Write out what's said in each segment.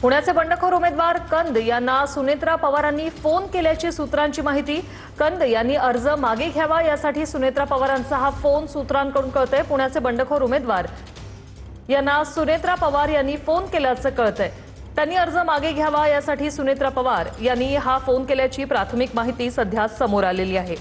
पुण्याचे बंडखोर उमेदवार कंद यांना सुनेत्रा पवारांनी फोन केल्याची सूत्रांची माहिती। कंद यांनी अर्ज मागे घ्यावा यासाठी सुनेत्रा पवारांचा हा फोन सूत्रांकडून कळतंय। पुण्याचे बंडखोर उमेदवार यांना सुनेत्रा पवार यांनी फोन केल्याचं कळतंय। त्यांनी अर्ज मागे घ्यावा यासाठी सुनेत्रा पवार यांनी हा फोन केल्याची प्राथमिक माहिती सध्या समोर आलेली आहे।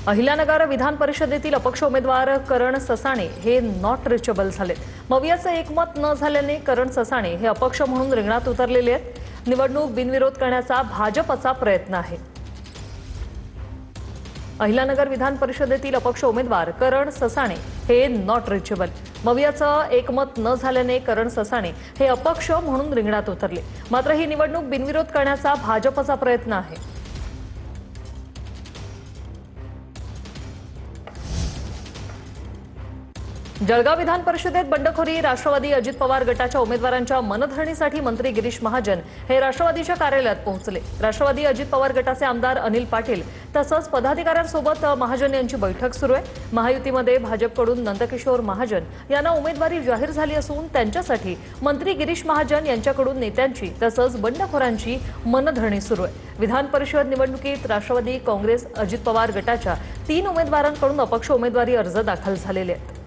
अहिल्यानगर विधान परिषदेतील अपक्ष उमेदवार करण ससाणे हे नॉट रिचेबल झालेत। मवियाचं एकमत न झाल्याने करण ससाणे हे अपक्ष म्हणून रिंगणात उतरलेले आहेत। निवडणूक बिनविरोध करण्याचा भाजपचा प्रयत्न आहे। अहिल्यानगर विधान परिषदेतील अपक्ष उमेदवार करण ससाणे हे नॉट रिचेबल। मवियाचं एकमत न झाल्याने करण ससाणे हे अपक्ष म्हणून रिंगणात उतरले। मात्र ही निवडणूक बिनविरोध करण्याचा भाजपचा प्रयत्न आहे। जळगाव विधान परिषदेत बंडखोरी राष्ट्रवादी अजित पवार गटाच्या उमेदवारांच्या मनधरणीसाठी मंत्री गिरीश महाजन हे राष्ट्रवादीच्या कार्यालयात पोहोचले। राष्ट्रवादी अजित पवार गटाचे आमदार अनिल पाटील तसंच पदाधिकाऱ्यांसोबत महाजन यांची बैठक सुरू आहे। महायुतीमध्ये भाजपकडून नंदकिशोर महाजन यांना उमेदवारी जाहीर झाली असून त्यांच्यासाठी मंत्री गिरीश महाजन यांच्याकडून नेत्यांची तसंच बंडखोरांची मनधरणी सुरू आहे। विधान परिषद निवडणुकीत राष्ट्रवादी काँग्रेस अजित पवार गटाच्या 3 उमेदवारांकडून अपक्ष उमेदवारी अर्ज दाखल झालेले आहेत।